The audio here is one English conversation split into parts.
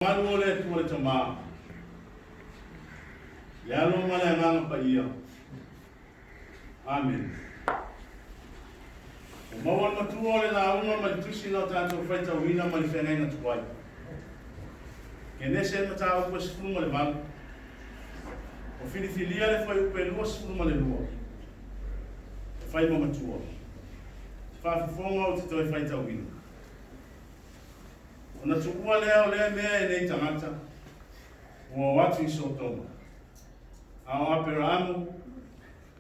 Malua le tua le tama. Ya lo male nganga pa ia. Amen. O mawan matua le na unga ma tusi no tanto faita wina ma fenga na tuai. Kene se mata o ko sifuru ma le mal. O filifilia le foi o pelu sifuru ma le lua. Fai ma matua. Fa fonga o te faita wina. Ona tukua leo le mea nei tangata o watu I sotoma. A apera amu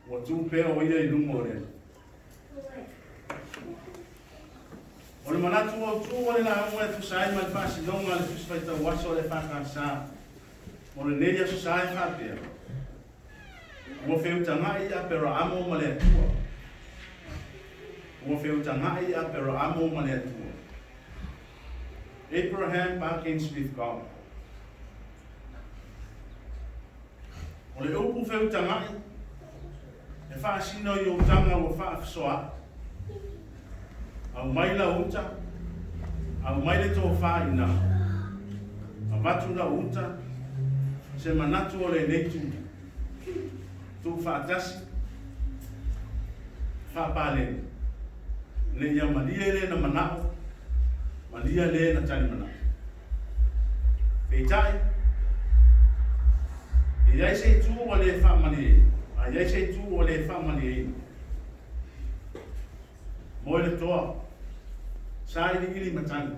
o tupe o ia I lungo le. O le manatu o tu o le na amu e tu sai ma le pasi longa le tu faita waso le whaka sa. O le nelia su sai whapea. O feu tangai apera amu ma le atua. O feu tangai apera amu ma le atua. Abraham bargains with God. O le upu feu tangai, e whaasino I o tanga o whaafisoa, au maila uta, au maile tō whaina, a watu na uta, se manatu o le neitu, tū whaatasi, whaapale, le ia malia le na manao, Malia le na tani mana. Taitai. E iai sei tu o le wha mani e. A iai sei tu o le wha mani e. Moe le toa. Sa ili ili matani.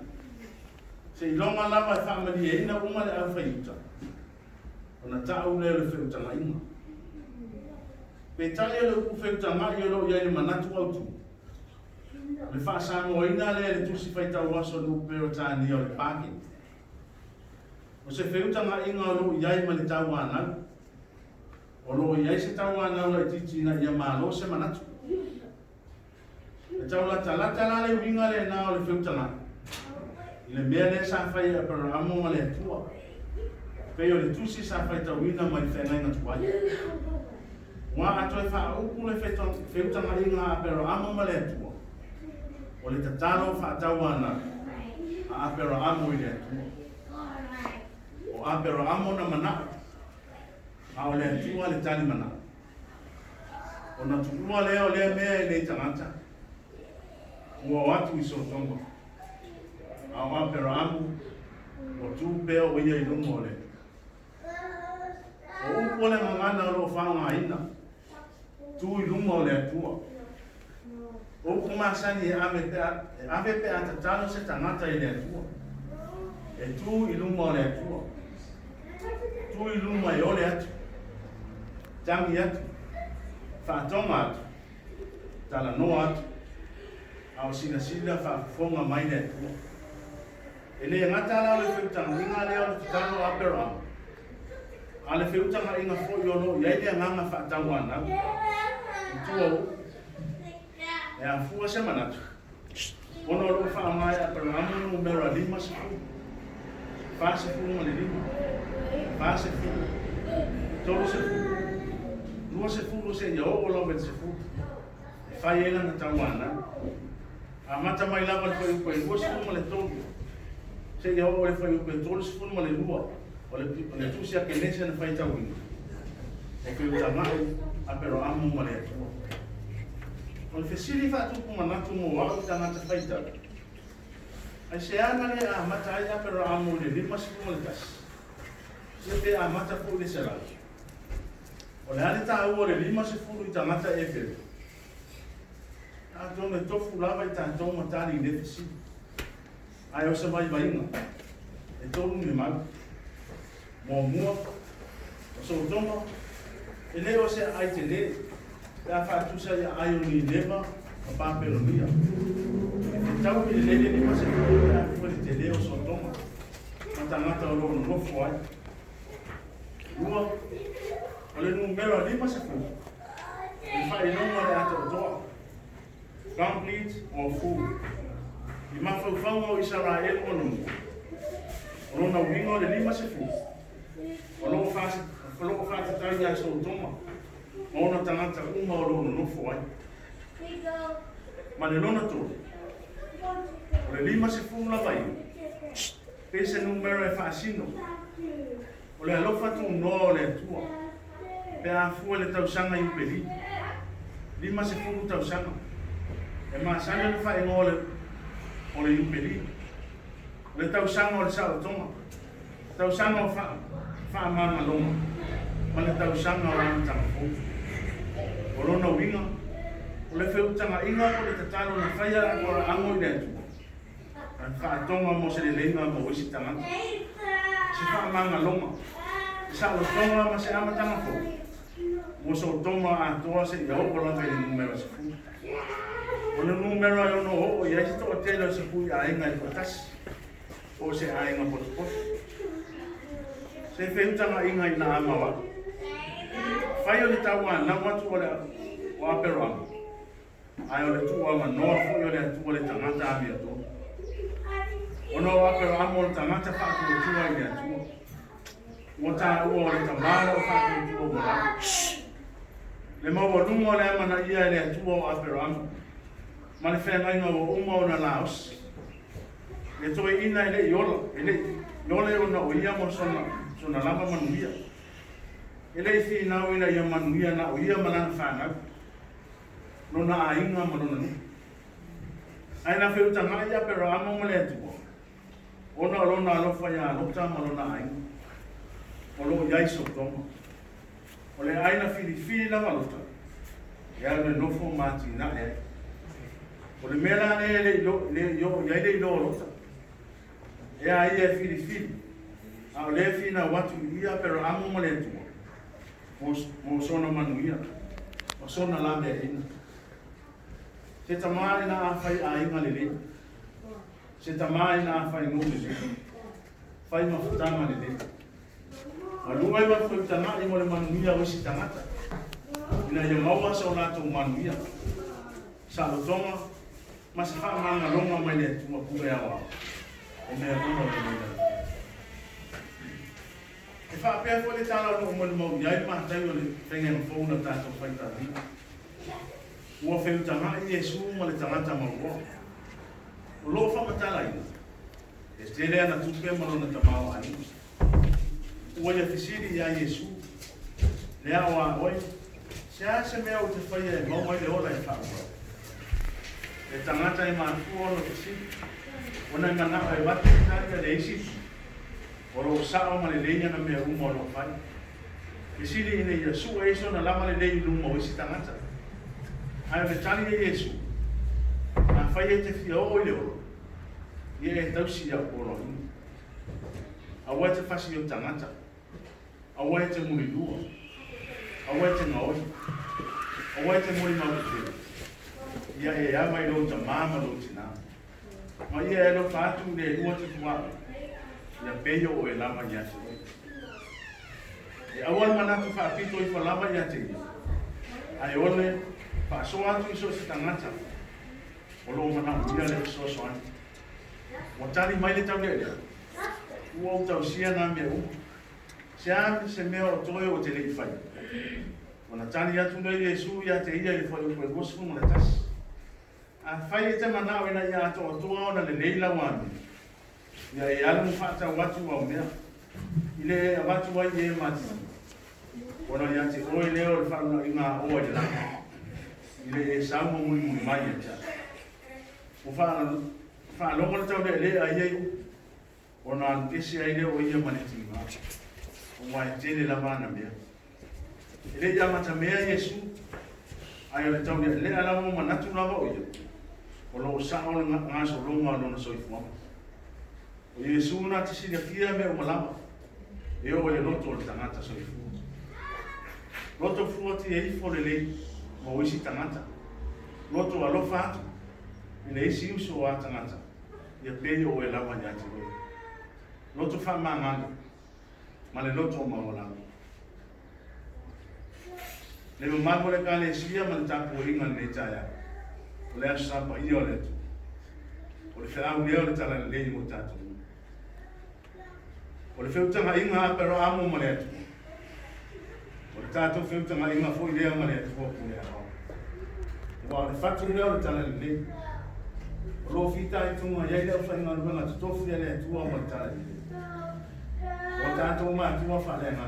Se ilonga lama e wha mani e ina uma le au whaiuta. O na tau leo le whautanga inga. Taitai le upu whautanga I olo iai le manatu au tu. Le whaasamo ina le tusi whaita waso no pero tāni o le pāki. O se wheutanga inga o lo iai ma le tau anau. O lo iai se tau anau le titina ia malo se manatu. Le tau lata la le winga le na o le wheutanga. I le mea le sa whai a para amo ma le atua. Peo le tusi sa whaita wina ma le whenai na tuai. Wa atoe wha upu le wheutanga inga a para amo ma le atua. O le tatalo whaatau ana a apero amo I le atua. O apero amo na mana a o le atua le tani mana. O na tukua leo le mea I nei tangata. Ua o atu I sotonga. A o apero amo o tu peo o ia I lungo le. O upo le mangana o lo whanga ina. Tu I lungo le atua. O kumasani e ave pe atatalo se tangata I le atua. E tu I luma o le atua. Tu I luma I ole atu. Tangi atu. Whaatonga atu. Tala noa atu. Au sina whaafonga mai le atua. E le ngata la le whiutanga inga leo le tutano apera. A le whiutanga inga fo yolo iai le nganga whaatangwana. Tua e a fua se manatu. Ono lo wha mai a para amu numero 5 se fu. Fa se fu ma le 5. Fa se fu. Tolo se fu. Lua se fu lo se ia o lo met se fu. Fa ela na tawana. A mata mai lava le foi ko lua se fu ma le tolo. Se ia o le foi ko tolo se fu ma le lua. O le tu se a que nese na fai tawini. E ko uta mai a pero amu ma le atua. O le fesili whaatupu manatu mo wau tangata whaita. Ai se ana le a mata ai apero amo le 5 sipu le kasi. Se te a mata po le sera. O le ale ta ua le 5 sipu I tangata e pere. A tōne tofu lava I tātou matari I le fesili. Ai o se mai vainga. E tōru ni mau. Mō mua. O so tonga. E leo se ai te le. Pea whaatusa ia aio ni leva a pāperonia. E tau ki le lele ni mase kua a kua te leo so tonga. Ma tangata o loo nofo ai. Ua, o le numero 5 se kua. I whai nonga le ata o toa. Complete or full. I mawhauwhanga o Israel o nungu. O lona wingo le 5 se kua. O loo whaatatari ai so tonga. Ona tangata uma o lono nofo ai. Ma le lona tō. O le 5 se fu la vai. pese numero e whaasino. O le alofa tu no le tua. Pe a fua le tausanga i peli. Lima se furu tausanga. E maa sana le whae ngole o le i peli. Le tausanga o le sao tonga. Tausanga o wha manga longa. Ma le tausanga o ana tanga fōtu. O lona winga. O le whiutanga inga o le tatalo na whaia o la ango i le tua. An whaatonga mo se le leinga mo wisi tangata. Se whaamanga longa. Sa lo tonga ma se amatanga fo. Mo so tonga a toa se ia hopo langa i numero se fu. O le numero ai ono o ia si toa tele se fu a inga i patasi. O se a inga potopoto. Se whiutanga inga i na amawa. Whai o le taua na watu o le o aperoanga. Ai o le tua ma noa fo i o le atua le tangata a mea tō. Ono apero amo le tangata whaatu o tua i le atua. Mo tā ua o le tamara o whaatu o tua o mara. Le maua rungo le ama na ia le atua o apero amo. Ma le whenga inga o uma o na laos. Le toi ina i le iola. E le iola o na o ia mo sona lama manuia. E le ithi nao ina ia manuia na o ia malana whanau. No na a inga ma nona ni. Ai na whiutanga ia pero amo mo le atua. Ona lona alofa ia lota ma lona ai. O lo iai so toma. O le aina fili lava lota. E au le nofo mati na e. O le mela ne le yo iai le lo lota. E ai e fili. A le fina watu ia pero amo mo le tua. Mo sona manuia. O sona la me ina. Se tamari na afai a inga lele. Se tamari na afai ngule lele. Fai mafutanga lele. A lunga iwa futanga i mo le manuia o si tangata. Ina ia maua sa o lato manuia. Sa lo tonga. Ma se wha manga longa mai le tua pule awa. O mea runga le mea. E wha apea fo le tala o mo le mau iai mahatai o le whenga mawhauna tātou whaita rina. Ua whiutanga i Yesu ma le tangata maua. O loo whamatala ina. E stere ana tupe marona tamau ai. Ua ia fisiri ia Yesu. Lea oa oi. Se a se mea o te whaia e mau mai le ola e whaua. E tangata i mātua ono fisiri. Ona i manaka e watu taria le isi. O lo sao ma le leia na mea uma o lo whai. Fisiri ina ia su e iso na lama le leia luma o isi tangata. Ai le tali e Yesu. Na whai e te fia o i le oro. Ia e tausi a oro inu. Awa e te whasi o tangata. Awa e te muri lua. Awa e te ngaoi. Awa e te muri mautute. Ia e ama i lo ta mama lo tina. Ma ia e lo fatu le lua te tuaru. Ia peyo o e lama ia te oi. E awal manatu whaapito i whalama ia te ia. Ai ole so atu iso se tangata. O lo mana uia le so soani. O tali mai le tau lea. Ua o tau sia na mea u. Se ame se mea o toe o te lei whai. O na tali atu nei Yesu ia te ia i whai o koe gosfu mo le tasi. A whai e te manao ina ia ato o tua ona le leila wani. Ia e alu whata watu au mea. Ile a watu wai e mati. Ona ia te oe leo le whanau i ngā oa i langa. Ile e samo mui mai e tia. O wha longa le tau le a iei u. O na antesi a ile o ia maneti ngā. O mai tele la mana mea. Ile ia mata mea Yesu. Ai o le tau le a lamo manatu lava o ia. O lo sao le ngā so longa lona soifua. O Yesu na te sila kia me o malama. E o le loto o le tangata soifua. Loto fuati e ifo le lei. Mo isi tangata. Loto alofa atu. Ina isi uso o a tangata. Ia peyo o e lama ni ati roi. Loto wha manganga. Ma le loto o mawalanga. Le mamango le kane sia ma le tapu o inga le taya. O le asapa ia o le tu. O le whiau leo le tala le leini mo tatu. O le whiutanga inga pero amo ma le atu. O le tātou whiutanga inga fo i lea ma le atu fōku lea. Wa le fatu leo le tala le leini. Lo fita itu ma ya le fa nga nga to fu le tu ma ta. O tanto ma tu ma fa le nga.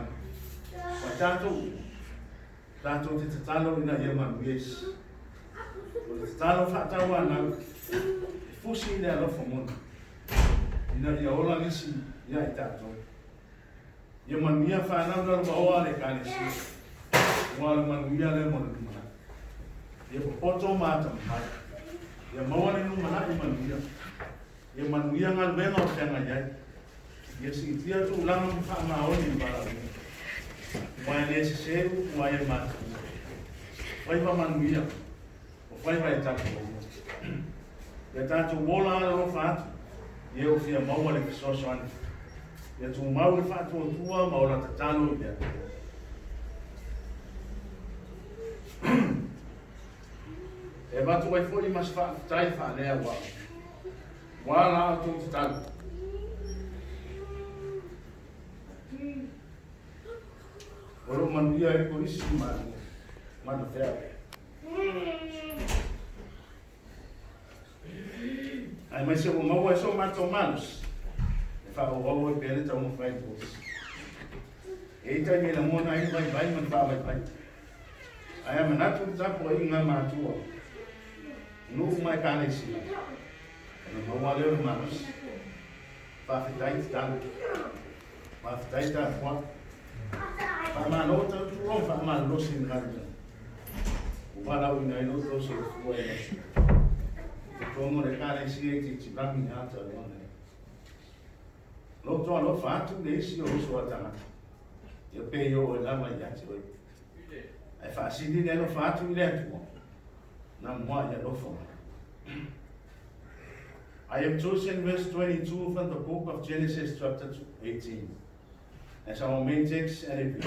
O tanto te talo ina ye ma yes. O talo fa ta wa na fusi le lo fo mo. Ina ya ola nisi ya itato. Ye ma mia fa na ndo ba o le ka ni si. Wa le ma mia le mo na. Ye poto ma ta ma. Ye mawani no mana I manuia. Ye manuia ngal benga o tenga jai. Ye si tia tu lama fa ma oni bara. Wa ne se se wa ye ma. Vai va manuia. O vai vai ta ko. Ye ta tu wola no fa. Ye o fia mawa le so so ani. Ye tu mawa le fa tu tua ma ora tatalo ye. E watu wai foli mas tai fa lea wa. Wa la tu talo. Oro manuia e ko isi ma no fea. Ai mai se o maua so mato manos. E fa o e pele ta mo fai tu. E ta ni la mo na I vai man fa vai. Ai ama na tu tapo I nga matua. No mai cane si. No mau le manos. Pa fitai tan. Pa fitai tan kwa. Pa ma no to ro fa ma lo sin garda. Pa la ina no to so foi. Como le cane si e ti pa mi ata no. Lo to lo fa tu ne si o so ata. Io pe io la mai ya ti. Ai fa si di ne lo fa tu le tu. Na moi ya lo fo. I have chosen verse 22 from the book of Genesis chapter 18 as our main text and it